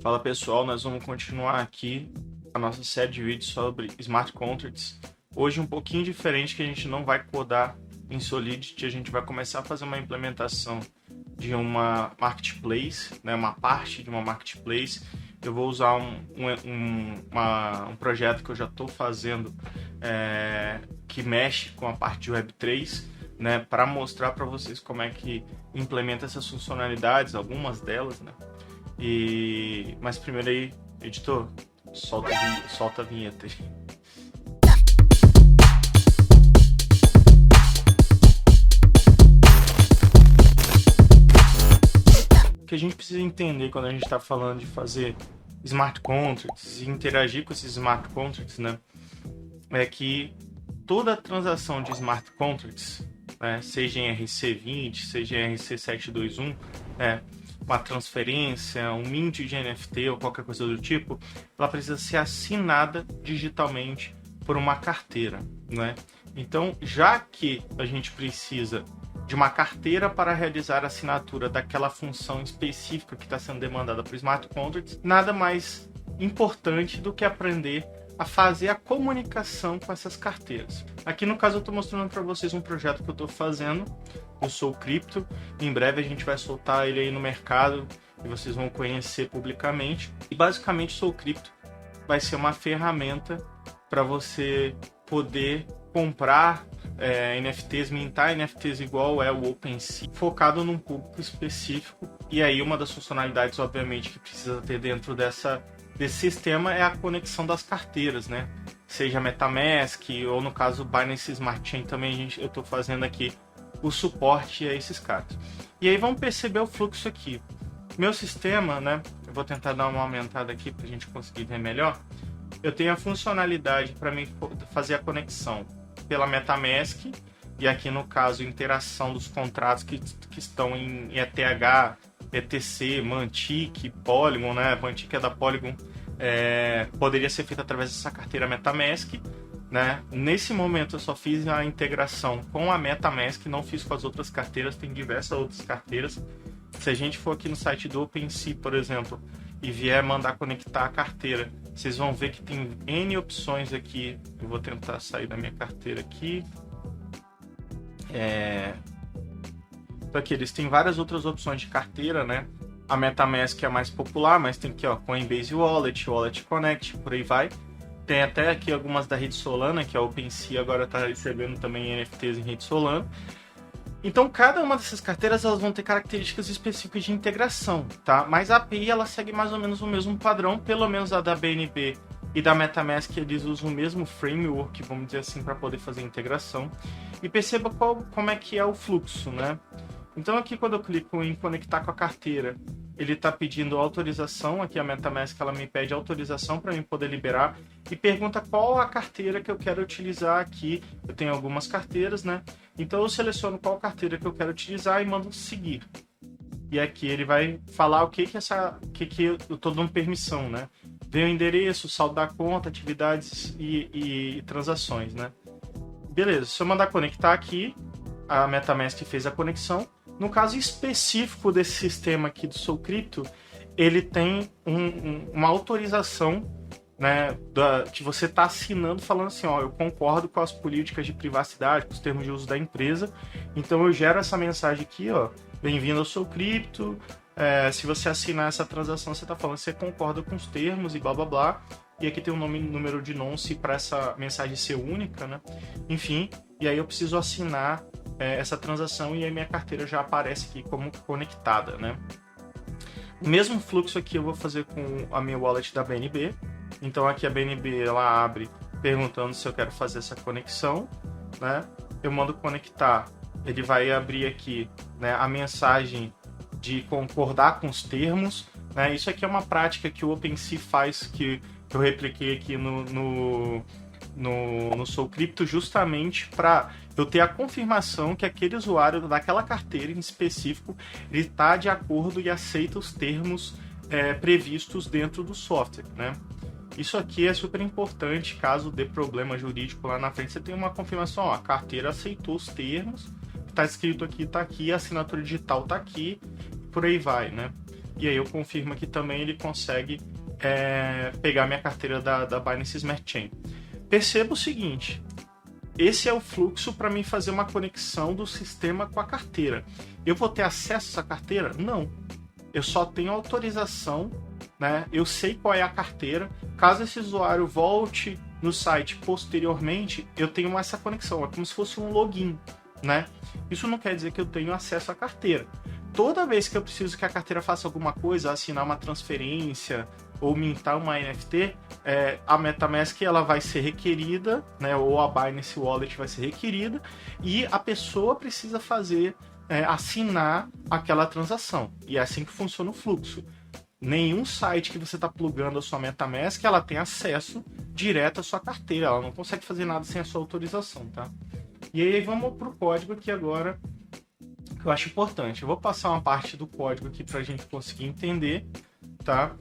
Fala pessoal, nós vamos continuar aqui a nossa série de vídeos sobre Smart Contracts. Hoje um pouquinho diferente, que a gente não vai codar em Solidity, a gente vai começar a fazer uma implementação de uma marketplace, né, uma parte de uma marketplace. Eu vou usar um projeto que eu já estou fazendo que mexe com a parte de Web3, né, para mostrar para vocês como é que implementa essas funcionalidades, algumas delas, né? Mas primeiro aí, editor, solta a vinheta aí. O que a gente precisa entender quando a gente está falando de fazer smart contracts e interagir com esses smart contracts, né, é que toda transação de smart contracts, né, seja em RC20, seja em RC721, uma transferência, um mint de NFT ou qualquer coisa do tipo, ela precisa ser assinada digitalmente por uma carteira, né? Então, já que a gente precisa de uma carteira para realizar a assinatura daquela função específica que está sendo demandada por Smart Contracts, nada mais importante do que aprender a fazer a comunicação com essas carteiras. Aqui no caso eu estou mostrando para vocês um projeto que eu estou fazendo, eu sou Crypto, em breve a gente vai soltar ele aí no mercado e vocês vão conhecer publicamente. E basicamente Sou Crypto vai ser uma ferramenta para você poder comprar NFTs, mintar NFTs igual é o OpenSea, focado num público específico. E aí uma das funcionalidades, obviamente, que precisa ter dentro desse sistema é a conexão das carteiras, né? Seja MetaMask ou no caso Binance Smart Chain também eu estou fazendo aqui o suporte a esses caras. E aí vamos perceber o fluxo aqui. Meu sistema, né? Eu vou tentar dar uma aumentada aqui para a gente conseguir ver melhor. Eu tenho a funcionalidade para mim fazer a conexão pela MetaMask e aqui no caso interação dos contratos que estão em ETH, ETC, Mantic, Polygon, né? Mantic é da Polygon, poderia ser feita através dessa carteira MetaMask, né? Nesse momento eu só fiz a integração com a MetaMask, não fiz com as outras carteiras, tem diversas outras carteiras. Se a gente for aqui no site do OpenSea, por exemplo, e vier mandar conectar a carteira, vocês vão ver que tem N opções aqui. Eu vou tentar sair da minha carteira aqui. Então aqui eles têm várias outras opções de carteira, né? A MetaMask é a mais popular, mas tem aqui, ó, Coinbase Wallet, Wallet Connect, por aí vai. Tem até aqui algumas da rede Solana, que a OpenSea agora está recebendo também NFTs em rede Solana. Então, cada uma dessas carteiras elas vão ter características específicas de integração, tá? Mas a API ela segue mais ou menos o mesmo padrão, pelo menos a da BNB e da MetaMask eles usam o mesmo framework, vamos dizer assim, para poder fazer a integração. E perceba como é que é o fluxo, né? Então, aqui quando eu clico em conectar com a carteira, ele está pedindo autorização. Aqui a MetaMask ela me pede autorização para eu poder liberar e pergunta qual a carteira que eu quero utilizar aqui. Eu tenho algumas carteiras, né? Então eu seleciono qual carteira que eu quero utilizar e mando seguir. E aqui ele vai falar o que eu estou dando permissão, né? Vem o endereço, saldo da conta, atividades e transações, né? Beleza, se eu mandar conectar aqui, a MetaMask fez a conexão. No caso específico desse sistema aqui do Sou Crypto, ele tem uma autorização, né, que você está assinando falando assim, ó, eu concordo com as políticas de privacidade, com os termos de uso da empresa. Então eu gero essa mensagem aqui, ó, bem-vindo ao Sou Crypto. Se você assinar essa transação, você está falando que você concorda com os termos e blá blá blá. E aqui tem um número de nonce para essa mensagem ser única, né? Enfim, e aí eu preciso assinar essa transação e aí minha carteira já aparece aqui como conectada, né? O mesmo fluxo aqui eu vou fazer com a minha wallet da BNB. Então aqui a BNB ela abre perguntando se eu quero fazer essa conexão, né? Eu mando conectar, ele vai abrir aqui, né, a mensagem de concordar com os termos, né? Isso aqui é uma prática que o OpenSea faz, que eu repliquei aqui no Sou Crypto, justamente para eu ter a confirmação que aquele usuário daquela carteira em específico ele está de acordo e aceita os termos previstos dentro do software, né? Isso aqui é super importante, caso dê problema jurídico lá na frente, você tem uma confirmação, ó, a carteira aceitou os termos, está escrito aqui, está aqui, a assinatura digital está aqui, por aí vai, né? e aí eu confirmo aqui também, ele consegue pegar minha carteira da Binance Smart Chain. Perceba o seguinte, esse é o fluxo para mim fazer uma conexão do sistema com a carteira. Eu vou ter acesso a essa carteira? Não. Eu só tenho autorização, né? Eu sei qual é a carteira. Caso esse usuário volte no site posteriormente, eu tenho essa conexão. É como se fosse um login, né? Isso não quer dizer que eu tenho acesso à carteira. Toda vez que eu preciso que a carteira faça alguma coisa, assinar uma transferência ou mintar uma NFT, a MetaMask ela vai ser requerida, né? Ou a Binance Wallet vai ser requerida, e a pessoa precisa fazer, assinar aquela transação. E é assim que funciona o fluxo. Nenhum site que você está plugando a sua MetaMask, ela tem acesso direto à sua carteira. Ela não consegue fazer nada sem a sua autorização, tá? E aí vamos para o código aqui agora, que eu acho importante. Eu vou passar uma parte do código aqui para a gente conseguir entender, tá?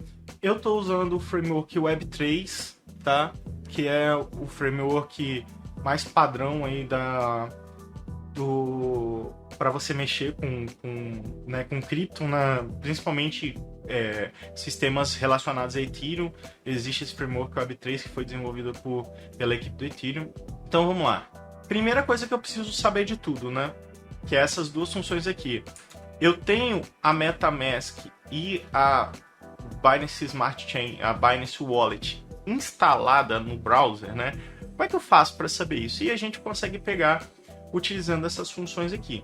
Eu estou usando o framework Web3, tá? Que é o framework mais padrão aí para você mexer com cripto, principalmente sistemas relacionados a Ethereum. Existe esse framework Web3 que foi desenvolvido pela equipe do Ethereum. Então vamos lá. Primeira coisa que eu preciso saber de tudo, né? Que é essas duas funções aqui. Eu tenho a MetaMask e a Binance Smart Chain, a Binance Wallet, instalada no browser, né? Como é que eu faço para saber isso? E a gente consegue pegar utilizando essas funções aqui.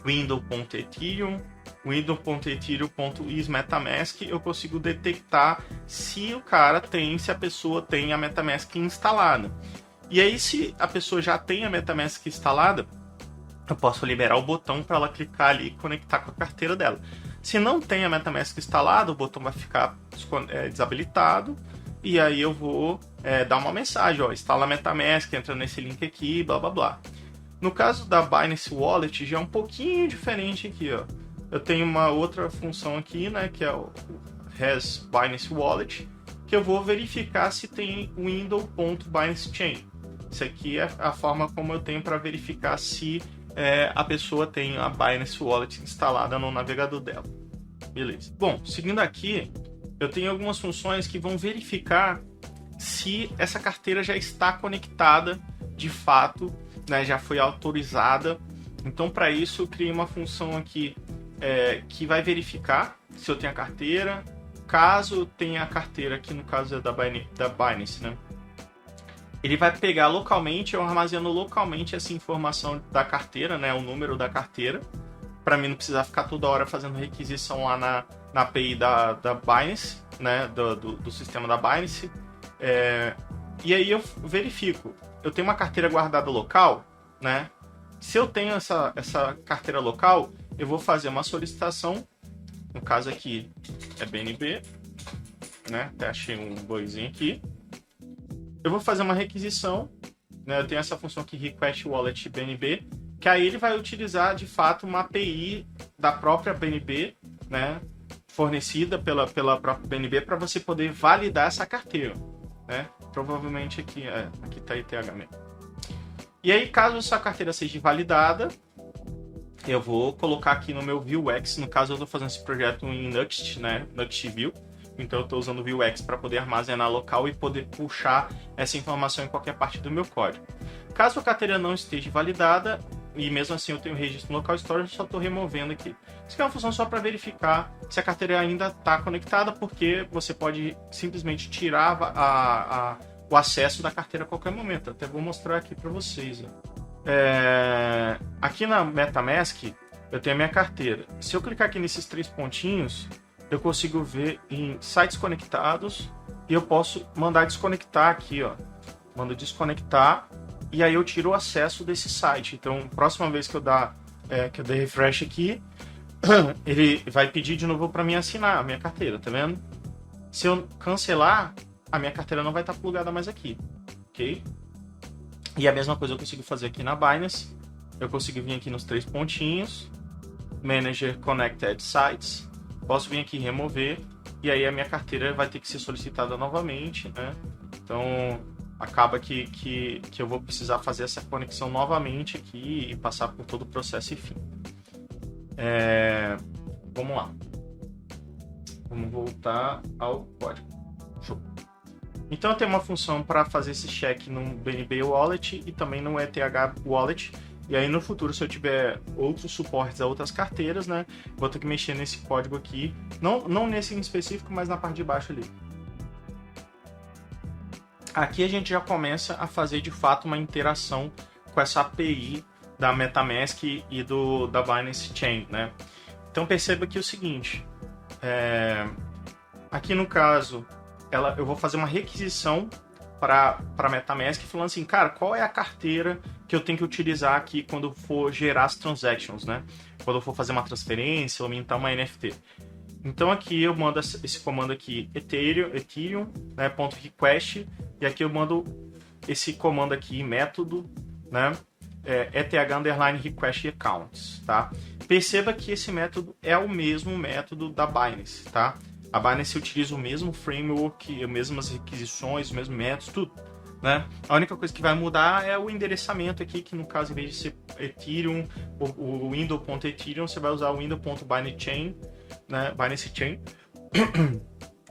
Window.ethereum, window.ethereum.isMetaMask, eu consigo detectar se a pessoa tem a MetaMask instalada. E aí, se a pessoa já tem a MetaMask instalada, eu posso liberar o botão para ela clicar ali e conectar com a carteira dela. Se não tem a MetaMask instalada, o botão vai ficar desabilitado, e aí eu vou dar uma mensagem, ó, instala a MetaMask, entra nesse link aqui, blá blá blá. No caso da Binance Wallet já é um pouquinho diferente aqui, ó. Eu tenho uma outra função aqui, né, que é o Has Binance Wallet, que eu vou verificar se tem window.binancechain. Isso aqui é a forma como eu tenho para verificar se a pessoa tem a Binance Wallet instalada no navegador dela. Beleza. Bom, seguindo aqui, eu tenho algumas funções que vão verificar se essa carteira já está conectada de fato, né, já foi autorizada. Então, para isso, eu criei uma função aqui que vai verificar se eu tenho a carteira. Caso eu tenha a carteira, aqui no caso é da Binance, né? Ele vai pegar localmente, eu armazeno localmente essa informação da carteira, né, o número da carteira, para mim não precisar ficar toda hora fazendo requisição lá na API da Binance, né, do sistema da Binance. E aí eu verifico, eu tenho uma carteira guardada local, né? Se eu tenho essa carteira local, eu vou fazer uma solicitação, no caso aqui é BNB, né? Até achei um bugzinho aqui. Eu vou fazer uma requisição, né? Eu tenho essa função aqui, Request Wallet BNB, que aí ele vai utilizar de fato uma API da própria BNB, né? Fornecida pela própria BNB para você poder validar essa carteira, né? Provavelmente aqui está ETH mesmo. E aí, caso essa carteira seja validada, eu vou colocar aqui no meu Vuex. No caso, eu estou fazendo esse projeto em Nuxt, né? Nuxt View. Então, eu estou usando o Vuex para poder armazenar local e poder puxar essa informação em qualquer parte do meu código. Caso a carteira não esteja validada, e mesmo assim eu tenho registro no local storage, eu só estou removendo aqui. Isso aqui é uma função só para verificar se a carteira ainda está conectada, porque você pode simplesmente tirar o acesso da carteira a qualquer momento. Até vou mostrar aqui para vocês. Aqui na MetaMask, eu tenho a minha carteira. Se eu clicar aqui nesses 3 pontinhos, eu consigo ver em sites conectados e eu posso mandar desconectar aqui, ó. Mando desconectar e aí eu tiro o acesso desse site. Então, próxima vez que eu der refresh aqui, ele vai pedir de novo para mim assinar a minha carteira, tá vendo? Se eu cancelar, a minha carteira não vai estar plugada mais aqui, ok? E a mesma coisa eu consigo fazer aqui na Binance. Eu consigo vir aqui nos 3 pontinhos, Manager Connected Sites, posso vir aqui remover, e aí a minha carteira vai ter que ser solicitada novamente, né? Então, acaba que eu vou precisar fazer essa conexão novamente aqui e passar por todo o processo e fim. Vamos lá. Vamos voltar ao código. Show. Então eu tenho uma função para fazer esse check no BNB Wallet e também no ETH Wallet. E aí no futuro, se eu tiver outros suportes a outras carteiras, né, vou ter que mexer nesse código aqui. Não nesse em específico, mas na parte de baixo ali. Aqui a gente já começa a fazer de fato uma interação com essa API da MetaMask e da Binance Chain, né? Então perceba aqui o seguinte, aqui no caso, eu vou fazer uma requisição para a MetaMask falando assim, cara, qual é a carteira que eu tenho que utilizar aqui quando for gerar as transactions, né? Quando eu for fazer uma transferência ou mintar uma NFT. Então aqui eu mando esse comando aqui, Ethereum, né, .request, e aqui eu mando esse comando aqui, método, né, ETH_request accounts, tá? Perceba que esse método é o mesmo método da Binance, tá? A Binance utiliza o mesmo framework, as mesmas requisições, os mesmos métodos, tudo, né? A única coisa que vai mudar é o endereçamento aqui, que no caso, em vez de ser Ethereum, o window.ethereum, você vai usar o window.binance chain, né? Binance Chain,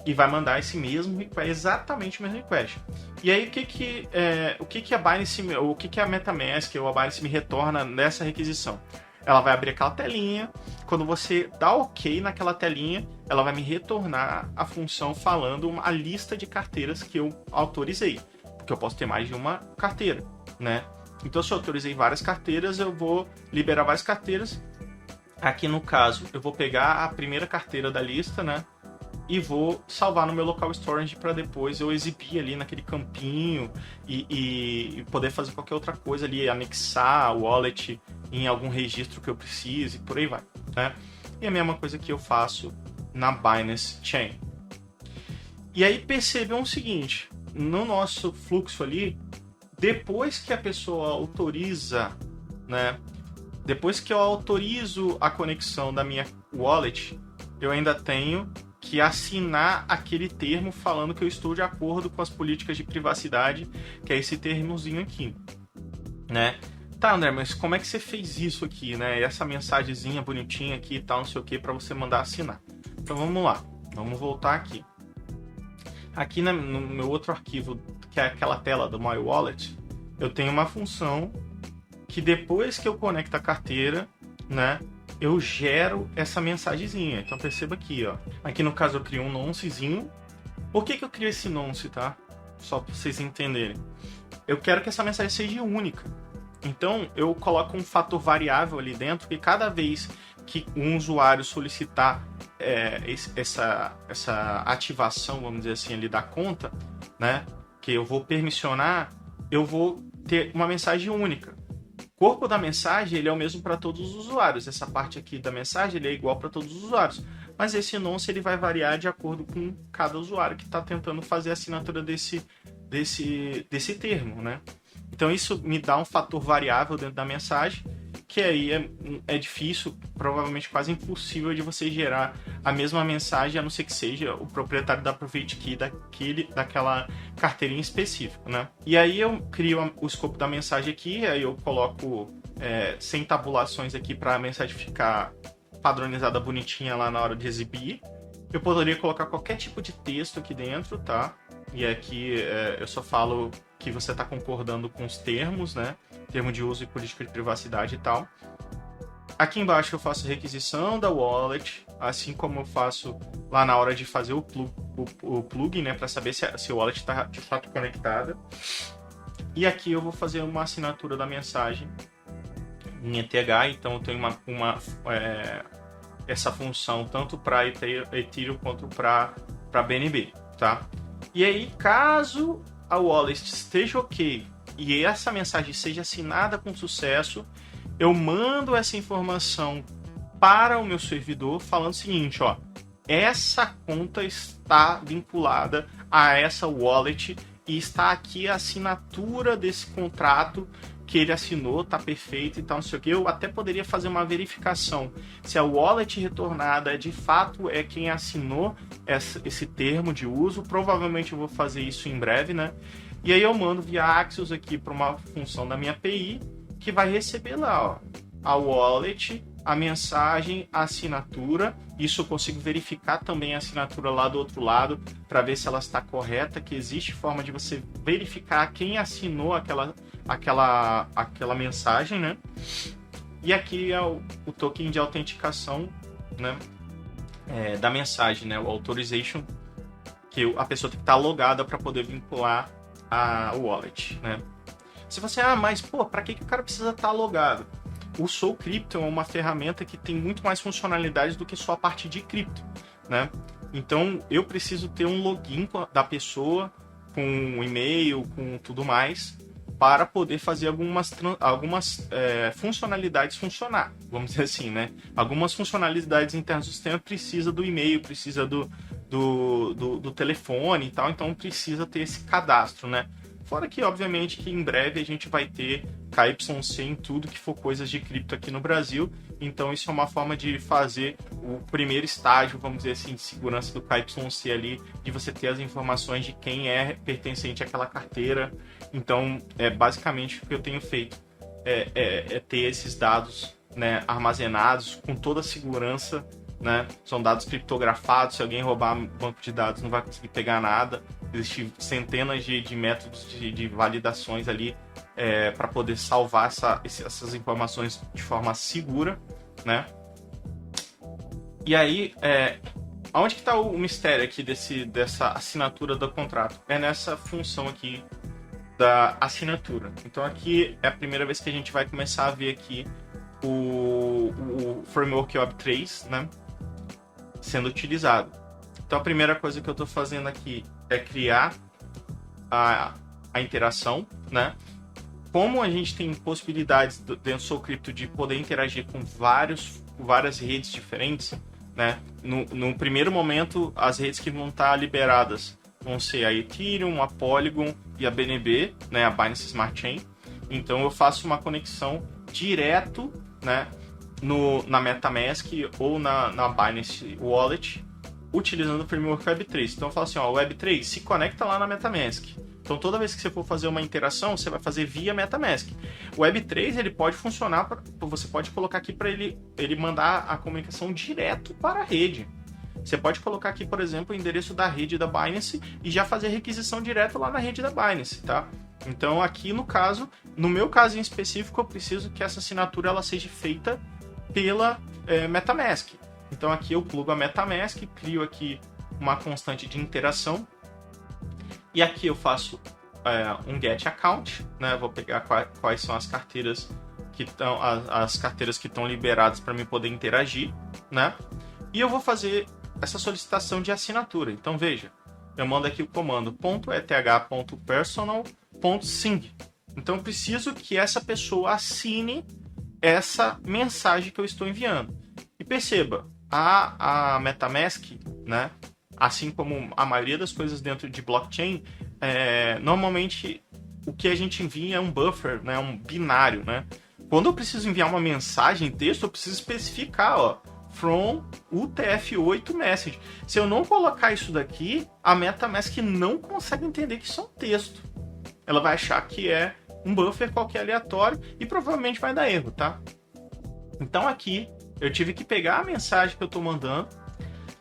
e vai mandar esse mesmo request, exatamente o mesmo request. E aí o que a Binance, o que a MetaMask ou a Binance me retorna nessa requisição? Ela vai abrir aquela telinha, quando você dá OK naquela telinha, ela vai me retornar a função falando a lista de carteiras que eu autorizei, porque eu posso ter mais de uma carteira, né? Então se eu autorizei várias carteiras, eu vou liberar várias carteiras. Aqui no caso, eu vou pegar a primeira carteira da lista, né? E vou salvar no meu local storage para depois eu exibir ali naquele campinho e poder fazer qualquer outra coisa ali, anexar o wallet em algum registro que eu precise, por aí vai, né? E a mesma coisa que eu faço na Binance Chain. E aí percebam o seguinte, no nosso fluxo ali, depois que a pessoa autoriza, né? Depois que eu autorizo a conexão da minha wallet, eu ainda tenho que assinar aquele termo falando que eu estou de acordo com as políticas de privacidade, que é esse termozinho aqui, né? Tá, André, mas como é que você fez isso aqui, né? Essa mensagenzinha bonitinha aqui e tal, não sei o que, para você mandar assinar. Então vamos lá, vamos voltar aqui. Aqui no meu outro arquivo, que é aquela tela do My Wallet, eu tenho uma função que depois que eu conecto a carteira, né, eu gero essa mensagenzinha. Então perceba aqui, ó. Aqui no caso eu crio um noncezinho. Por que eu crio esse nonce, tá? Só para vocês entenderem. Eu quero que essa mensagem seja única. Então eu coloco um fator variável ali dentro, que cada vez que um usuário solicitar essa ativação, vamos dizer assim, ali da conta, né, que eu vou permissionar, eu vou ter uma mensagem única. O corpo da mensagem ele é o mesmo para todos os usuários. Essa parte aqui da mensagem ele é igual para todos os usuários. Mas esse nonce ele vai variar de acordo com cada usuário que está tentando fazer a assinatura desse termo, né? Então isso me dá um fator variável dentro da mensagem, que aí é difícil, provavelmente quase impossível de você gerar a mesma mensagem, a não ser que seja o proprietário da Private Key daquela carteirinha específica, né? E aí eu crio o escopo da mensagem aqui, aí eu coloco 100 tabulações aqui para a mensagem ficar padronizada bonitinha lá na hora de exibir. Eu poderia colocar qualquer tipo de texto aqui dentro, tá? E aqui eu só falo que você está concordando com os termos, né? Termo de uso e política de privacidade e tal. Aqui embaixo eu faço requisição da wallet, assim como eu faço lá na hora de fazer o plugin, né? Para saber se o wallet está de fato conectada. E aqui eu vou fazer uma assinatura da mensagem em ETH, então eu tenho essa função tanto para Ethereum quanto para BNB, tá? E aí, caso a wallet esteja ok e essa mensagem seja assinada com sucesso, eu mando essa informação para o meu servidor falando o seguinte, ó, essa conta está vinculada a essa wallet e está aqui a assinatura desse contrato que ele assinou, tá perfeito e tal, não sei o que. Eu até poderia fazer uma verificação se a wallet retornada de fato é quem assinou esse termo de uso. Provavelmente eu vou fazer isso em breve, né? E aí eu mando via Axios aqui para uma função da minha API que vai receber lá, ó, a wallet a mensagem, a assinatura. Isso eu consigo verificar também a assinatura lá do outro lado para ver se ela está correta, que existe forma de você verificar quem assinou aquela mensagem, né? E aqui é o token de autenticação, né? Da mensagem, né? O authorization, que a pessoa tem que estar logada para poder vincular a wallet, né? Se você, mas pô, para que o cara precisa estar logado? O SouCrypto é uma ferramenta que tem muito mais funcionalidades do que só a parte de cripto, né? Então, eu preciso ter um login da pessoa, com um e-mail, com tudo mais, para poder fazer algumas funcionalidades funcionar, vamos dizer assim, né? Algumas funcionalidades internas do sistema precisa do e-mail, precisa do telefone e tal, então precisa ter esse cadastro, né? Fora que, obviamente, que em breve a gente vai ter KYC em tudo que for coisas de cripto aqui no Brasil. Então, isso é uma forma de fazer o primeiro estágio, vamos dizer assim, de segurança do KYC ali, de você ter as informações de quem é pertencente àquela carteira. Então, basicamente o que eu tenho feito é ter esses dados, né, armazenados com toda a segurança, né? São dados criptografados, se alguém roubar banco de dados não vai conseguir pegar nada. Existem centenas de métodos de validações ali para poder salvar essas informações de forma segura, né? E aí, onde que está o mistério aqui dessa assinatura do contrato? É nessa função aqui da assinatura. Então aqui é a primeira vez que a gente vai começar a ver aqui o framework Web3, né, sendo utilizado. Então a primeira coisa que eu estou fazendo aqui é criar a interação, né? Como a gente tem possibilidades dentro do SouCrypto de poder interagir com várias redes diferentes, né? No primeiro momento, as redes que vão estar liberadas vão ser a Ethereum, a Polygon e a BNB, né? A Binance Smart Chain. Então eu faço uma conexão direto, né, na MetaMask ou na Binance Wallet, utilizando o framework Web3. Então eu falo assim, o Web3 se conecta lá na MetaMask. Então toda vez que você for fazer uma interação, você vai fazer via MetaMask. O Web3 ele pode funcionar, você pode colocar aqui para ele mandar a comunicação direto para a rede. Você pode colocar aqui, por exemplo, o endereço da rede da Binance e já fazer requisição direto lá na rede da Binance, tá? Então aqui no meu caso em específico, eu preciso que essa assinatura ela seja feita pela MetaMask. Então aqui eu plugo a MetaMask, crio aqui uma constante de interação e aqui eu faço um get account, né? Vou pegar quais são as carteiras que estão liberadas para mim poder interagir, né? E eu vou fazer essa solicitação de assinatura. Então veja, eu mando aqui o comando .eth.personal.sing. Então eu preciso que essa pessoa assine essa mensagem que eu estou enviando. E perceba, a MetaMask, né, assim como a maioria das coisas dentro de blockchain, normalmente o que a gente envia é um buffer, né, um binário, né? Quando eu preciso enviar uma mensagem em texto, eu preciso especificar, from UTF-8 message. Se eu não colocar isso daqui, a MetaMask não consegue entender que isso é um texto. Ela vai achar que é um buffer qualquer aleatório e provavelmente vai dar erro, tá? Então aqui eu tive que pegar a mensagem que eu estou mandando,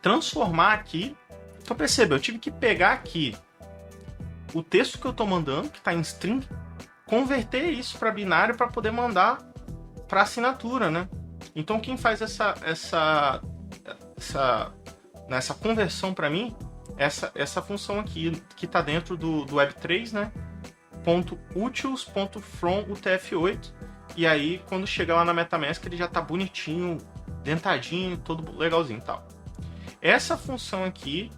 transformar aqui. Então perceba, eu tive que pegar aqui o texto que eu estou mandando, que está em string, converter isso para binário para poder mandar para assinatura, né? Então quem faz essa conversão para mim, essa função aqui que está dentro do Web3, né? .utils.from UTF-8, e aí quando chegar lá na MetaMask ele já está bonitinho, dentadinho, todo legalzinho e tal. Essa função aqui,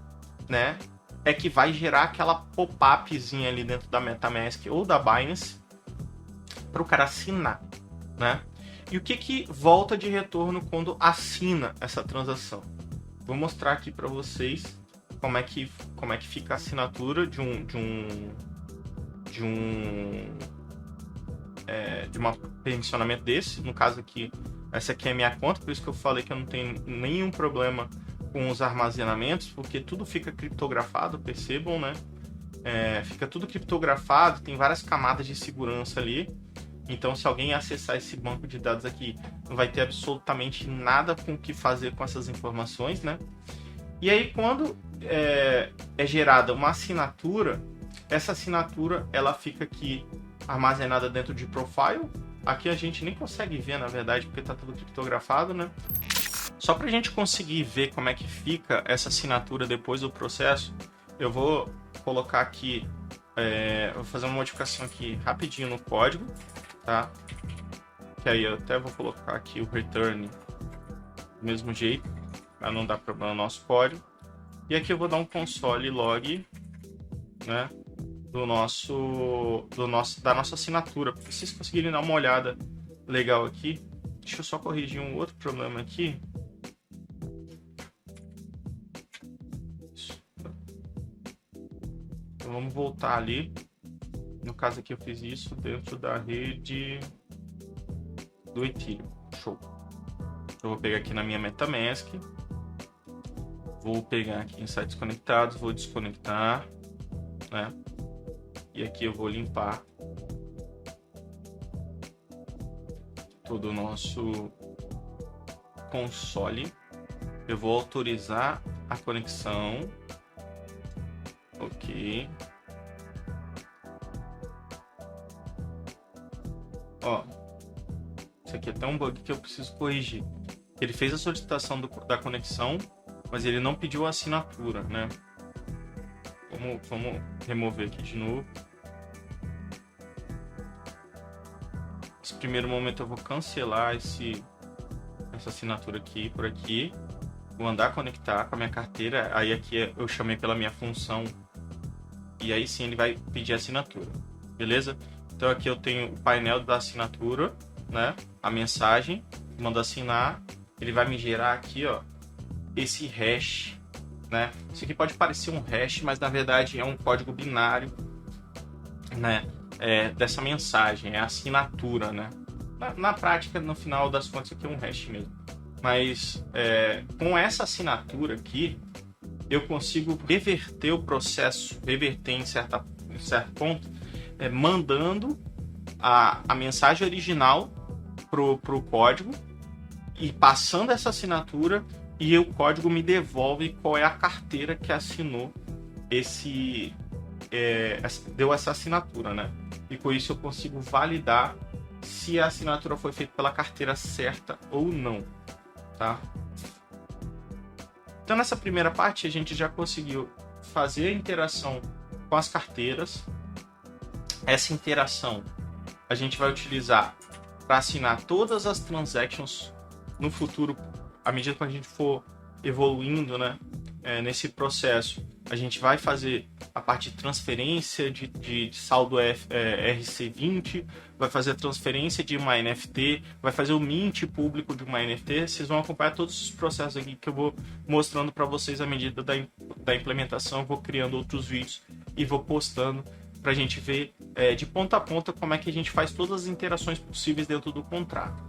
né, é que vai gerar aquela pop-upzinha ali dentro da MetaMask ou da Binance para o cara assinar, né? E o que volta de retorno quando assina essa transação? Vou mostrar aqui para vocês como é que fica a assinatura de um permissionamento desse. No caso aqui, essa aqui é a minha conta, por isso que eu falei que eu não tenho nenhum problema com os armazenamentos, porque tudo fica criptografado, percebam, né? Fica tudo criptografado, tem várias camadas de segurança ali. Então, se alguém acessar esse banco de dados aqui, não vai ter absolutamente nada com o que fazer com essas informações, né? E aí, quando é gerada uma assinatura, essa assinatura ela fica aqui armazenada dentro de profile. Aqui a gente nem consegue ver, na verdade, porque está tudo criptografado, né? Só para a gente conseguir ver como é que fica essa assinatura depois do processo, eu vou colocar aqui, vou fazer uma modificação aqui rapidinho no código, tá? Que aí eu até vou colocar aqui o return do mesmo jeito, para não dar problema no nosso código. E aqui eu vou dar um console log, né, da nossa assinatura, para vocês conseguirem dar uma olhada legal aqui. Deixa eu só corrigir um outro problema aqui. Então vamos voltar ali. No caso aqui eu fiz isso dentro da rede do Ethereum. Show. Eu vou pegar aqui na minha MetaMask. Vou pegar aqui em sites conectados, vou desconectar, né? E aqui eu vou limpar todo o nosso console. Eu vou autorizar a conexão. Ok. Ó, isso aqui é até um bug que eu preciso corrigir. Ele fez a solicitação da conexão, mas ele não pediu a assinatura, né? Vamos remover aqui de novo. Nesse primeiro momento eu vou cancelar essa assinatura aqui por aqui. Vou andar conectar com a minha carteira. Aí aqui eu chamei pela minha função. E aí sim ele vai pedir assinatura. Beleza? Então aqui eu tenho o painel da assinatura, né? A mensagem, mando assinar. Ele vai me gerar aqui, ó, esse hash, né? Isso aqui pode parecer um hash, mas na verdade é um código binário, né? Dessa mensagem, é a assinatura, né? Na prática, no final das contas, isso aqui é um hash mesmo. Mas com essa assinatura aqui, eu consigo reverter o processo, reverter em certo ponto, mandando a mensagem original pro código e passando essa assinatura, e o código me devolve qual é a carteira que assinou deu essa assinatura, né? E com isso eu consigo validar se a assinatura foi feita pela carteira certa ou não, tá? Então nessa primeira parte a gente já conseguiu fazer a interação com as carteiras. Essa interação a gente vai utilizar para assinar todas as transactions no futuro, à medida que a gente for evoluindo, né, nesse processo. A gente vai fazer a parte de transferência de saldo RC20, vai fazer a transferência de uma NFT, vai fazer o mint público de uma NFT. Vocês vão acompanhar todos os processos aqui que eu vou mostrando para vocês à medida da implementação. Eu vou criando outros vídeos e vou postando para a gente ver de ponta a ponta como é que a gente faz todas as interações possíveis dentro do contrato.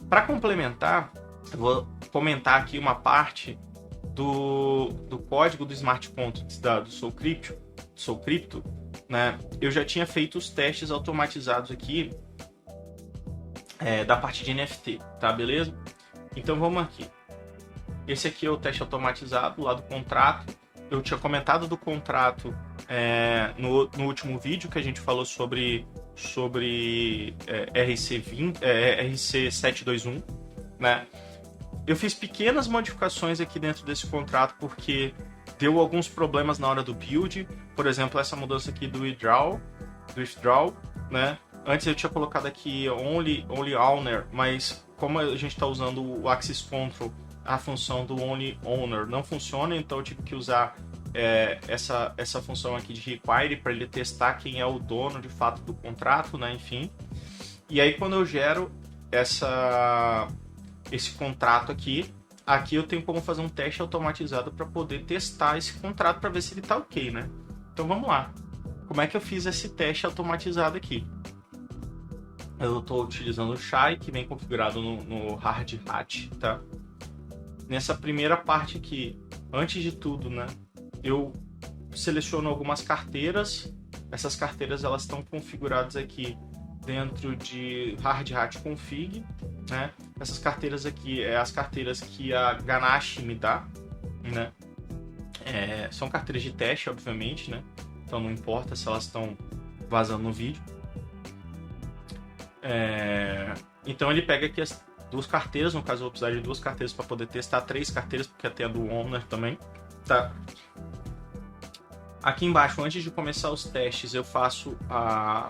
Para complementar, eu vou comentar aqui uma parte do código do Smart Contracts do SouCrypto, né? Eu já tinha feito os testes automatizados aqui da parte de NFT, tá? Beleza? Então vamos aqui. Esse aqui é o teste automatizado lá do contrato. Eu tinha comentado do contrato no último vídeo que a gente falou sobre RC721, né? Eu fiz pequenas modificações aqui dentro desse contrato porque deu alguns problemas na hora do build. Por exemplo, essa mudança aqui do withdraw, né? Antes eu tinha colocado aqui only owner, mas como a gente está usando o Access Control, a função do only owner não funciona, então eu tive que usar essa função aqui de require para ele testar quem é o dono de fato do contrato, né? Enfim. E aí quando eu gero esse contrato aqui eu tenho como fazer um teste automatizado para poder testar esse contrato para ver se ele está ok, né? Então vamos lá. Como é que eu fiz esse teste automatizado aqui? Eu estou utilizando o SHA, que vem configurado no Hard Hat, tá? Nessa primeira parte aqui, antes de tudo, né? Eu seleciono algumas carteiras. Essas carteiras elas estão configuradas aqui dentro de hard hat config, né? Essas carteiras aqui é as carteiras que a Ganache me dá, né? São carteiras de teste, obviamente, né? Então não importa se elas estão vazando no vídeo. Então ele pega aqui as 2 carteiras, no caso eu vou precisar de 2 carteiras para poder testar, 3 carteiras, porque tem a do owner também, tá? Aqui embaixo, antes de começar os testes, eu faço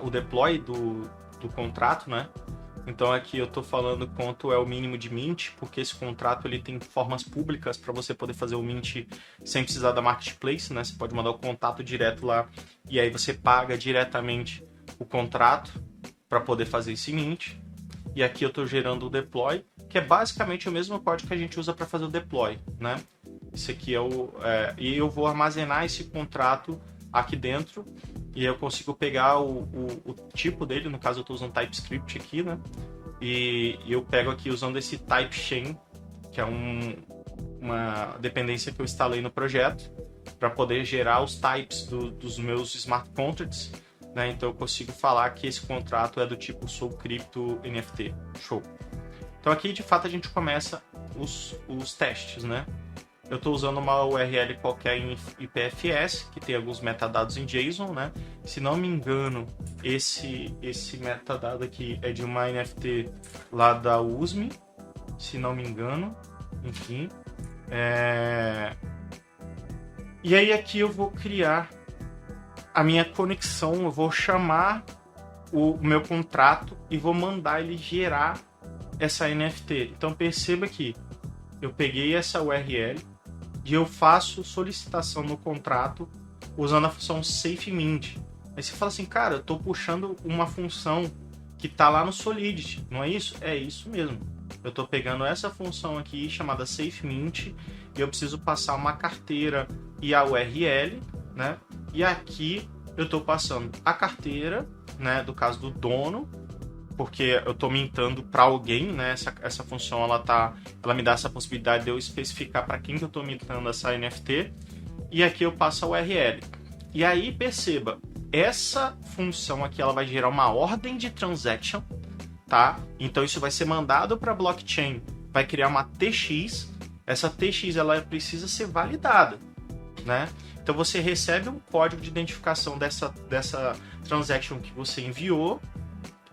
o deploy do contrato, né? Então aqui eu estou falando quanto é o mínimo de mint, porque esse contrato ele tem formas públicas para você poder fazer o mint sem precisar da marketplace, né? Você pode mandar o contato direto lá e aí você paga diretamente o contrato para poder fazer esse mint. E aqui eu estou gerando o deploy, que é basicamente o mesmo código que a gente usa para fazer o deploy, né? Esse aqui e eu vou armazenar esse contrato aqui dentro e eu consigo pegar o tipo dele, no caso eu estou usando TypeScript aqui, né? E eu pego aqui usando esse TypeChain, que é uma dependência que eu instalei no projeto para poder gerar os types dos meus smart contracts, né? Então eu consigo falar que esse contrato é do tipo SouCrypto NFT. Show! Então aqui de fato a gente começa os testes, né? Eu estou usando uma URL qualquer em IPFS, que tem alguns metadados em JSON, né? Se não me engano, esse metadado aqui é de uma NFT lá da USM, se não me engano. Enfim. E aí aqui eu vou criar a minha conexão, eu vou chamar o meu contrato e vou mandar ele gerar essa NFT. Então perceba que eu peguei essa URL e eu faço solicitação no contrato usando a função SafeMint. Aí você fala assim, cara, eu estou puxando uma função que está lá no Solidity, não é isso? É isso mesmo. Eu estou pegando essa função aqui chamada SafeMint e eu preciso passar uma carteira e a URL, né? E aqui eu estou passando a carteira, né? Do caso do dono, porque eu estou mintando para alguém, né? Essa função ela me dá essa possibilidade de eu especificar para quem que eu estou mintando essa NFT. E aqui eu passo a URL. E aí perceba, essa função aqui ela vai gerar uma ordem de transaction, tá? Então isso vai ser mandado para a blockchain, vai criar uma TX. Essa TX ela precisa ser validada, né? Então você recebe um código de identificação dessa transaction que você enviou.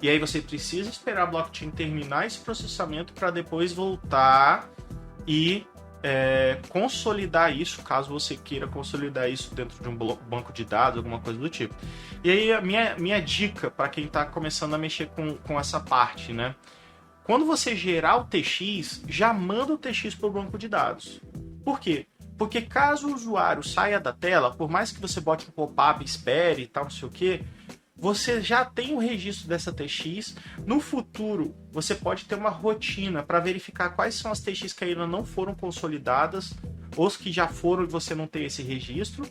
E aí você precisa esperar a blockchain terminar esse processamento para depois voltar e consolidar isso, caso você queira consolidar isso dentro de um banco de dados, alguma coisa do tipo. E aí a minha dica para quem está começando a mexer com essa parte, né? Quando você gerar o TX, já manda o TX para o banco de dados. Por quê? Porque caso o usuário saia da tela, por mais que você bote um pop-up, espere e tal, não sei o que, você já tem o registro dessa TX. No futuro, você pode ter uma rotina para verificar quais são as TX que ainda não foram consolidadas, ou os que já foram e você não tem esse registro,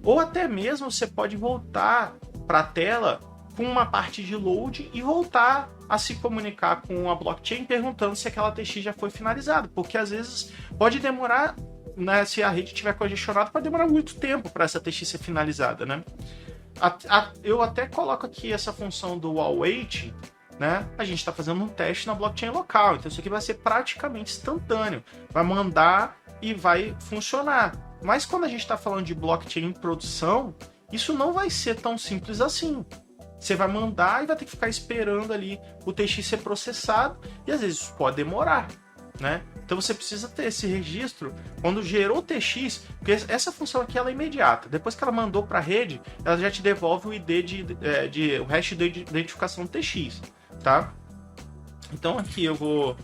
ou até mesmo você pode voltar para a tela com uma parte de load e voltar a se comunicar com a blockchain perguntando se aquela TX já foi finalizada, porque às vezes pode demorar, né, se a rede estiver congestionada, pode demorar muito tempo para essa TX ser finalizada, né? Eu até coloco aqui essa função do await, né? A gente está fazendo um teste na blockchain local, então isso aqui vai ser praticamente instantâneo, vai mandar e vai funcionar. Mas quando a gente está falando de blockchain em produção, isso não vai ser tão simples assim. Você vai mandar e vai ter que ficar esperando ali o TX ser processado e às vezes isso pode demorar, né? Então você precisa ter esse registro quando gerou o TX, porque essa função aqui ela é imediata. Depois que ela mandou para a rede, ela já te devolve o ID o hash de identificação do TX, tá? Então aqui eu vou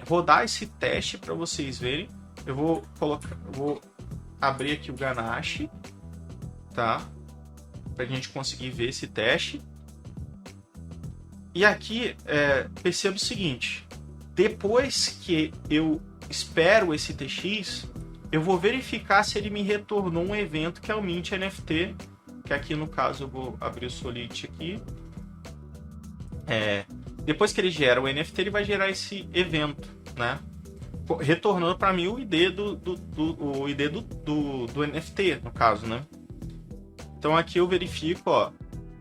rodar esse teste para vocês verem. Eu vou abrir aqui o Ganache, tá? Para a gente conseguir ver esse teste. E aqui perceba o seguinte. Depois que eu espero esse TX, eu vou verificar se ele me retornou um evento que é o Mint NFT, que aqui no caso eu vou abrir o Solidity aqui. Depois que ele gera o NFT, ele vai gerar esse evento, né? Retornando para mim o ID do NFT, no caso, né? Então aqui eu verifico, ó,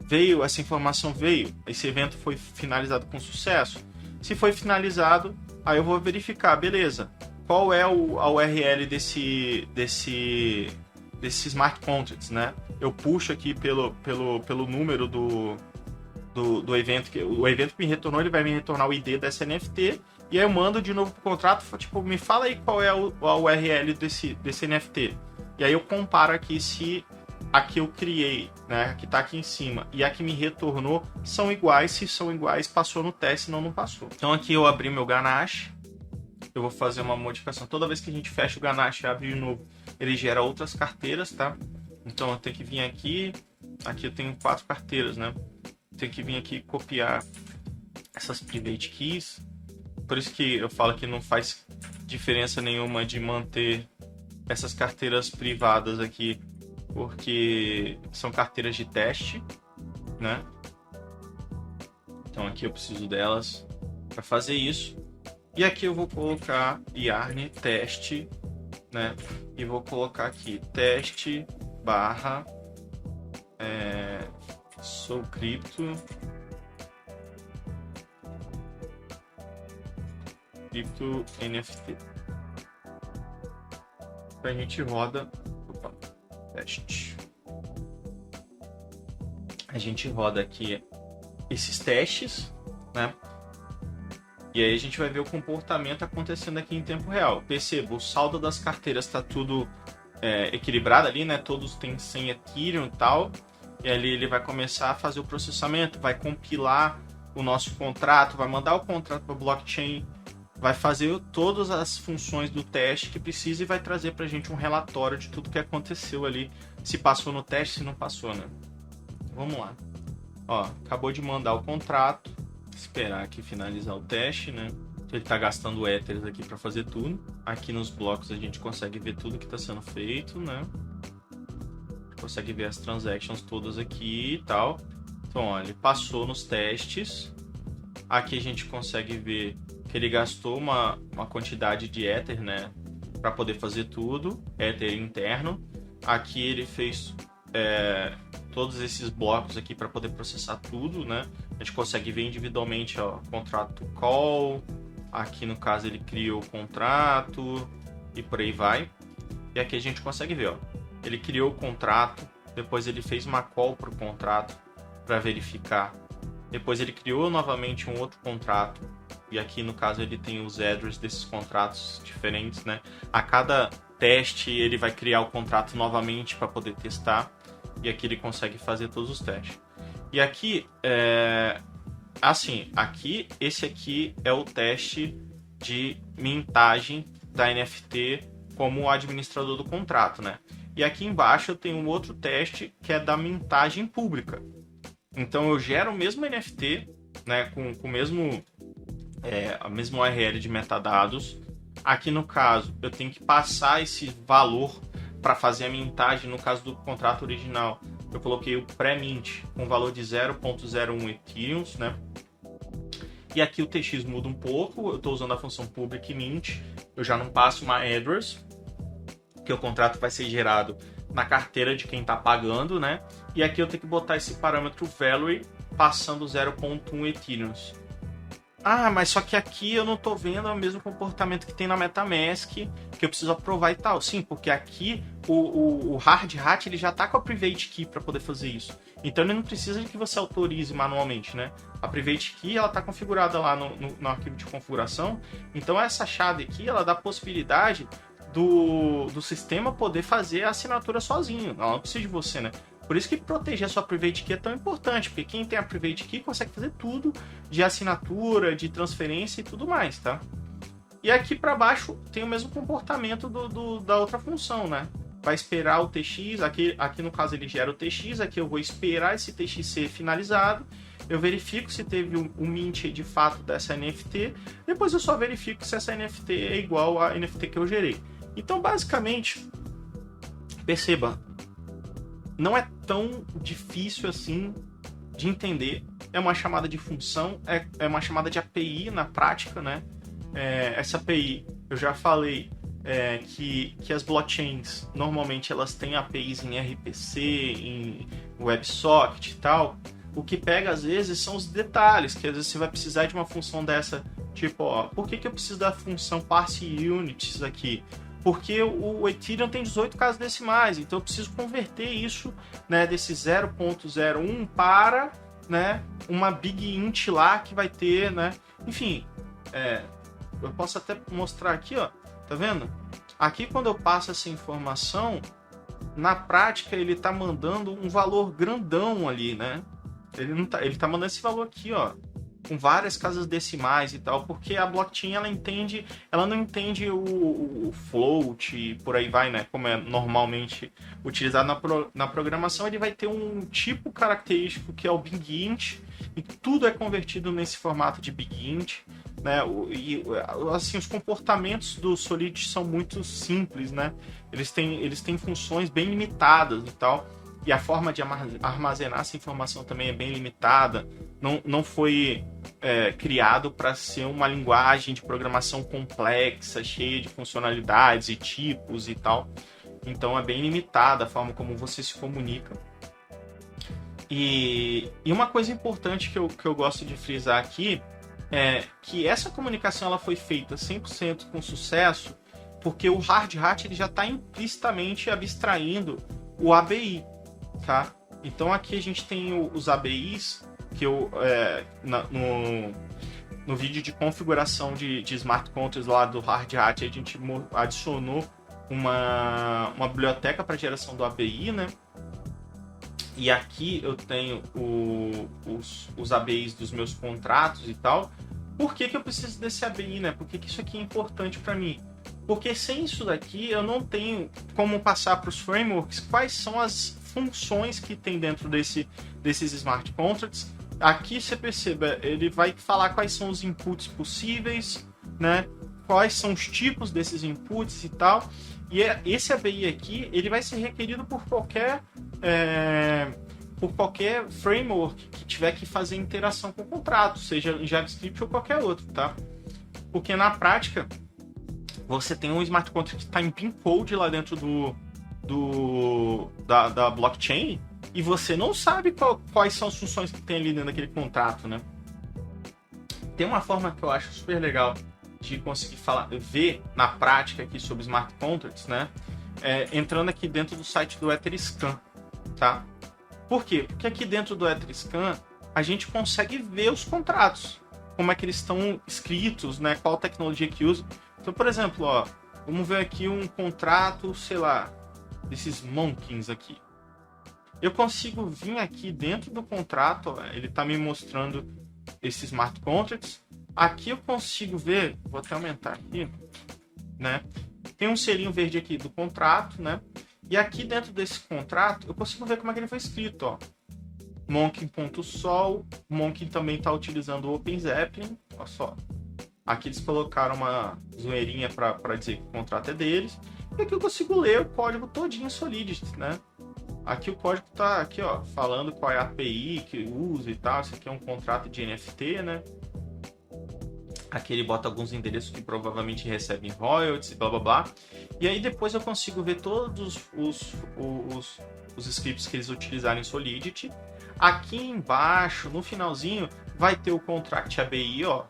veio, essa informação veio, esse evento foi finalizado com sucesso. Se foi finalizado, aí eu vou verificar, beleza, qual é a URL desse smart contracts, né? Eu puxo aqui pelo número do evento, o evento que me retornou, ele vai me retornar o ID dessa NFT, e aí eu mando de novo pro contrato, tipo, me fala aí qual é a URL desse NFT. E aí eu comparo aqui se a que eu criei, né, que tá aqui em cima, e a que me retornou são iguais. Se são iguais, passou no teste, senão não passou. Então aqui eu abri meu Ganache, eu vou fazer uma modificação. Toda vez que a gente fecha o Ganache e abre de novo, ele gera outras carteiras, tá? Então eu tenho que vir aqui eu tenho 4 carteiras, né? Tenho que vir aqui e copiar essas private keys. Por isso que eu falo que não faz diferença nenhuma de manter essas carteiras privadas aqui, porque são carteiras de teste, né? Então aqui eu preciso delas para fazer isso. E aqui eu vou colocar yarn teste, né? E vou colocar aqui teste barra sou cripto NFT. A gente roda teste. A gente roda aqui esses testes, né? E aí a gente vai ver o comportamento acontecendo aqui em tempo real. Perceba, o saldo das carteiras está tudo equilibrado ali, né? Todos têm 100 Ethereum e tal. E ali ele vai começar a fazer o processamento, vai compilar o nosso contrato, vai mandar o contrato para a blockchain, vai fazer todas as funções do teste que precisa e vai trazer para a gente um relatório de tudo que aconteceu ali, se passou no teste, se não passou, né? Vamos lá. Ó, acabou de mandar o contrato, esperar aqui finalizar o teste, né? Ele está gastando Ethers aqui para fazer tudo. Aqui nos blocos a gente consegue ver tudo que está sendo feito, né? Consegue ver as transactions todas aqui e tal. Então, ó, ele passou nos testes. Aqui a gente consegue ver que ele gastou uma quantidade de Ether, né, para poder fazer tudo, Ether interno. Aqui ele fez todos esses blocos aqui para poder processar tudo, né? A gente consegue ver individualmente, ó, contrato call. Aqui no caso ele criou o contrato e por aí vai. E aqui a gente consegue ver, ó, ele criou o contrato, depois ele fez uma call para o contrato para verificar. Depois ele criou novamente um outro contrato. E aqui no caso ele tem os headers desses contratos diferentes, né? A cada teste ele vai criar o contrato novamente para poder testar. E aqui ele consegue fazer todos os testes. E aqui, aqui, esse aqui é o teste de mintagem da NFT como administrador do contrato, né? E aqui embaixo eu tenho um outro teste que é da mintagem pública. Então eu gero o mesmo NFT, né, com o mesmo a mesma URL de metadados. Aqui no caso eu tenho que passar esse valor para fazer a mintagem. No caso do contrato original eu coloquei o pré-mint com valor de 0.01 Ethereum, né? E aqui o TX muda um pouco, eu estou usando a função public mint, eu já não passo uma address, que o contrato vai ser gerado na carteira de quem está pagando, né? E aqui eu tenho que botar esse parâmetro value passando 0.1 Ethereum. Ah, mas só que aqui eu não estou vendo o mesmo comportamento que tem na MetaMask, que eu preciso aprovar e tal. Sim, porque aqui o hard hat ele já está com a private key para poder fazer isso. Então ele não precisa de que você autorize manualmente, né? A private key ela está configurada lá no arquivo de configuração. Então essa chave aqui ela dá a possibilidade do sistema poder fazer a assinatura sozinho. Ela não precisa de você, né? Por isso que proteger a sua private key é tão importante, porque quem tem a private key consegue fazer tudo de assinatura, de transferência e tudo mais, tá? E aqui para baixo tem o mesmo comportamento da outra função, né? Vai esperar o TX, aqui no caso ele gera o TX, aqui eu vou esperar esse TX ser finalizado, eu verifico se teve um mint de fato dessa NFT, depois eu só verifico se essa NFT é igual à NFT que eu gerei. Então, basicamente, perceba, não é tão difícil assim de entender. É uma chamada de função, é uma chamada de API na prática, né? Essa API, eu já falei que as blockchains, normalmente elas têm APIs em RPC, em WebSocket e tal. O que pega às vezes são os detalhes, que às vezes você vai precisar de uma função dessa, tipo, ó, por que eu preciso da função parse units aqui? Porque o Ethereum tem 18 casas decimais, então eu preciso converter isso, né, desse 0.01 para, né, uma big int lá que vai ter, né, enfim, eu posso até mostrar aqui, ó, tá vendo? Aqui quando eu passo essa informação, na prática ele tá mandando um valor grandão ali, né? Ele tá mandando esse valor aqui, ó, com várias casas decimais e tal, porque a blockchain ela não entende o float e por aí vai, né? Como é normalmente utilizado na programação, ele vai ter um tipo característico que é o big int, e tudo é convertido nesse formato de big int, né? E assim, os comportamentos do Solidity são muito simples, né? Eles têm funções bem limitadas e tal. E a forma de armazenar essa informação também é bem limitada. Não foi criado para ser uma linguagem de programação complexa, cheia de funcionalidades e tipos e tal. Então é bem limitada a forma como você se comunica. E uma coisa importante que eu gosto de frisar aqui é que essa comunicação ela foi feita 100% com sucesso porque o hard hat ele já está implicitamente abstraindo o ABI. Tá? Então aqui a gente tem os ABIs que eu no vídeo de configuração de smart contracts lá do Hard Hat a gente adicionou uma biblioteca para geração do ABI, né? E aqui eu tenho os ABIs dos meus contratos e tal. Por que eu preciso desse ABI, né? Por que isso aqui é importante para mim? Porque sem isso daqui eu não tenho como passar para os frameworks quais são as funções que tem dentro desses smart contracts. Aqui você perceba, ele vai falar quais são os inputs possíveis, né? Quais são os tipos desses inputs e tal. E esse ABI aqui, ele vai ser requerido por qualquer framework que tiver que fazer interação com o contrato, seja em JavaScript ou qualquer outro, tá? Porque na prática, você tem um smart contract que está em pin code lá dentro da blockchain e você não sabe quais são as funções que tem ali dentro daquele contrato, né? Tem uma forma que eu acho super legal de conseguir ver na prática aqui sobre smart contracts, né? Entrando aqui dentro do site do Etherscan, tá? Por quê? Porque aqui dentro do Etherscan a gente consegue ver os contratos, como é que eles estão escritos, né? Qual tecnologia que usa. Então, por exemplo, ó, vamos ver aqui um contrato, sei lá, desses Monkins aqui. Eu consigo vir aqui dentro do contrato, ó, ele está me mostrando esses smart contracts. Aqui eu consigo ver, vou até aumentar aqui, né? Tem um selinho verde aqui do contrato, né? E aqui dentro desse contrato eu consigo ver como é que ele foi escrito, ó. Monkin.sol, Monkin também está utilizando o OpenZeppelin, olha só. Aqui eles colocaram uma zoeirinha para dizer que o contrato é deles. E aqui eu consigo ler o código todinho Solidity, né? Aqui o código tá aqui, ó, falando qual é a API que usa e tal. Isso aqui é um contrato de NFT, né? Aqui ele bota alguns endereços que provavelmente recebem royalties e blá blá blá. E aí depois eu consigo ver todos os scripts que eles utilizaram em Solidity. Aqui embaixo, no finalzinho, vai ter o contract ABI, ó.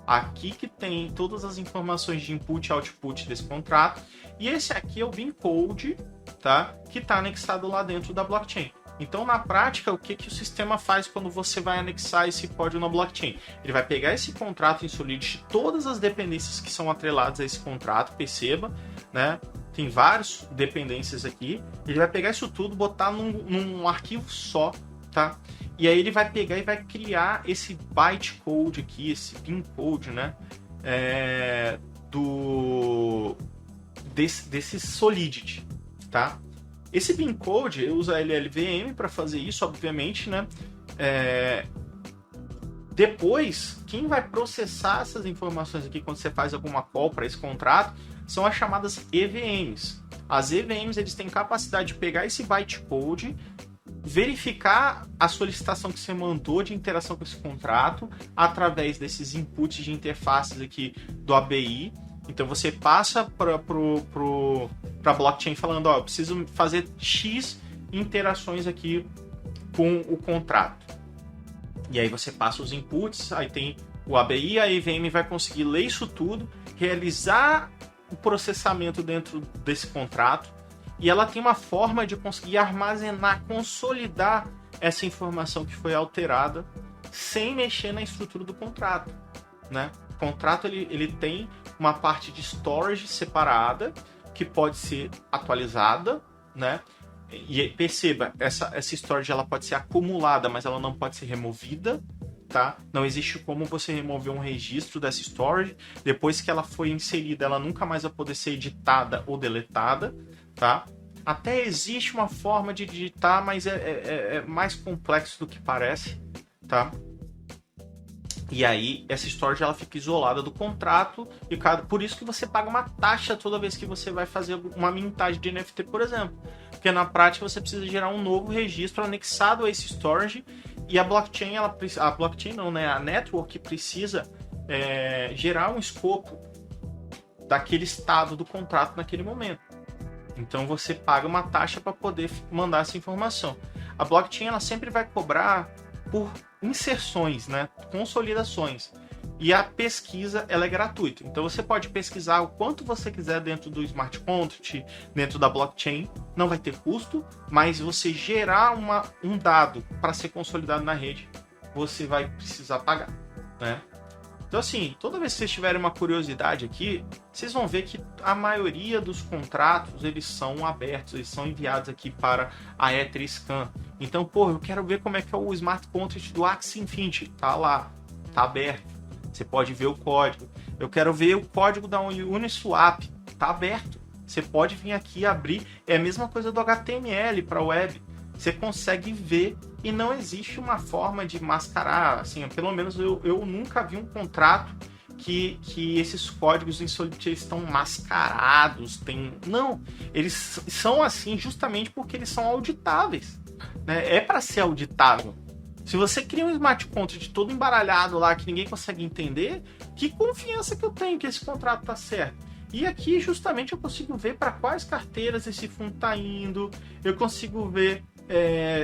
Aqui que tem todas as informações de input e output desse contrato. E esse aqui é o bin code, tá? Que está anexado lá dentro da blockchain. Então, na prática, o que o sistema faz quando você vai anexar esse código na blockchain? Ele vai pegar esse contrato em Solidity, todas as dependências que são atreladas a esse contrato, perceba, né? Tem várias dependências aqui. Ele vai pegar isso tudo, botar num arquivo só, tá? E aí ele vai pegar e vai criar esse bytecode aqui, esse bin code, né? Desse Solidity, tá? Esse bin code usa LLVM para fazer isso, obviamente, né? Depois, quem vai processar essas informações aqui quando você faz alguma call para esse contrato são as chamadas EVMs. As EVMs eles têm capacidade de pegar esse bytecode, verificar a solicitação que você mandou de interação com esse contrato através desses inputs de interfaces aqui do ABI. Então você passa para a blockchain falando, ó, eu preciso fazer X interações aqui com o contrato. E aí você passa os inputs, aí tem o ABI, a EVM vai conseguir ler isso tudo, realizar o processamento dentro desse contrato, e ela tem uma forma de conseguir armazenar, consolidar essa informação que foi alterada sem mexer na estrutura do contrato, né? O contrato ele tem uma parte de storage separada que pode ser atualizada, né? E perceba, essa storage ela pode ser acumulada, mas ela não pode ser removida, tá? Não existe como você remover um registro dessa storage. Depois que ela foi inserida, ela nunca mais vai poder ser editada ou deletada, tá? Até existe uma forma de digitar, mas é mais complexo do que parece, tá? E aí, essa storage ela fica isolada do contrato, e por isso que você paga uma taxa toda vez que você vai fazer uma mintagem de NFT, por exemplo. Porque na prática você precisa gerar um novo registro anexado a esse storage, e a blockchain, a network precisa gerar um escopo daquele estado do contrato naquele momento. Então você paga uma taxa para poder mandar essa informação. A blockchain ela sempre vai cobrar por inserções, né? Consolidações. E a pesquisa ela é gratuita. Então você pode pesquisar o quanto você quiser dentro do smart contract, dentro da blockchain. Não vai ter custo, mas você gerar um dado para ser consolidado na rede, você vai precisar pagar, né? Então assim, toda vez que vocês tiverem uma curiosidade aqui, vocês vão ver que a maioria dos contratos, eles são abertos, eles são enviados aqui para a Etherscan. Então, pô, eu quero ver como é que é o smart contract do Axie Infinity. Tá lá, tá aberto. Você pode ver o código. Eu quero ver o código da Uniswap. Tá aberto. Você pode vir aqui abrir. É a mesma coisa do HTML para web. Você consegue ver e não existe uma forma de mascarar. Assim, pelo menos eu nunca vi um contrato que esses códigos em Solidity estão mascarados. Não, eles são assim justamente porque eles são auditáveis, né? É para ser auditável. Se você cria um smart contract todo embaralhado lá que ninguém consegue entender, que confiança que eu tenho que esse contrato tá certo? E aqui justamente eu consigo ver para quais carteiras esse fundo está indo, eu consigo ver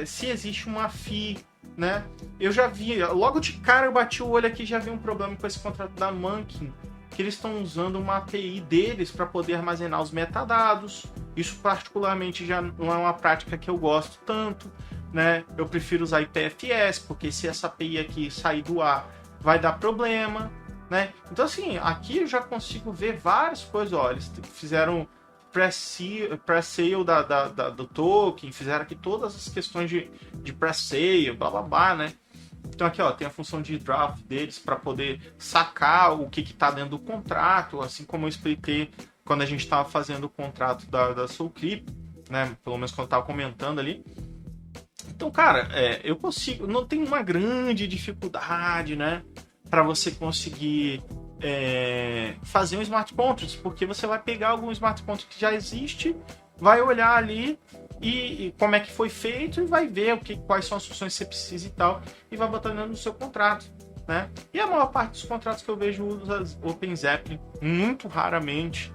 se existe uma FII, né? Eu já vi, logo de cara eu bati o olho aqui e já vi um problema com esse contrato da Monkey, que eles estão usando uma API deles para poder armazenar os metadados. Isso particularmente já não é uma prática que eu gosto tanto, né? Eu prefiro usar IPFS, porque se essa API aqui sair do ar, vai dar problema, né? Então assim, aqui eu já consigo ver várias coisas. Ó, eles fizeram pré-sale do token, fizeram aqui todas as questões de pré-sale, blá blá blá, né? Então aqui ó, tem a função de draft deles para poder sacar o que está dentro do contrato, assim como eu expliquei quando a gente estava fazendo o contrato da SoulCrypto, né? Pelo menos quando eu estava comentando ali. Então, cara, eu consigo, não tem uma grande dificuldade, né? Para você conseguir fazer um smart contract, porque você vai pegar algum smart contract que já existe, vai olhar ali e como é que foi feito e vai ver quais são as funções que você precisa e tal, e vai botar dentro do seu contrato, né? E a maior parte dos contratos que eu vejo usa OpenZeppelin, muito raramente,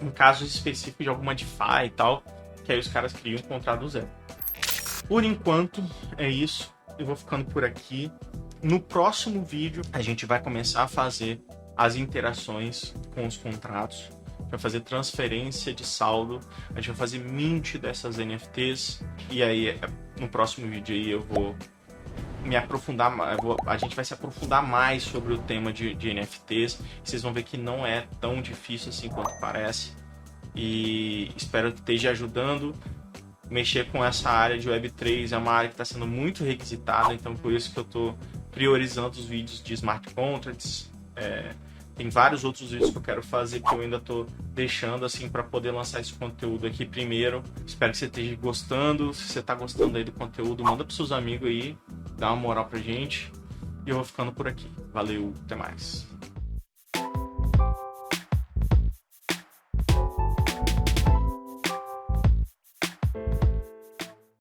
em casos específicos de alguma DeFi e tal, que aí os caras criam um contrato do zero. Por enquanto, é isso. Eu vou ficando por aqui. No próximo vídeo, a gente vai começar a fazer as interações com os contratos. A gente vai fazer transferência de saldo. A gente vai fazer mint dessas NFTs. E aí, no próximo vídeo aí, eu vou me aprofundar mais. A gente vai se aprofundar mais sobre o tema de NFTs. Vocês vão ver que não é tão difícil assim quanto parece. E espero que esteja ajudando. Mexer com essa área de Web3 é uma área que está sendo muito requisitada, então por isso que eu estou priorizando os vídeos de Smart Contracts. Tem vários outros vídeos que eu quero fazer que eu ainda estou deixando assim para poder lançar esse conteúdo aqui primeiro. Espero que você esteja gostando. Se você está gostando aí do conteúdo, manda para seus amigos aí, dá uma moral pra gente. E eu vou ficando por aqui. Valeu, até mais.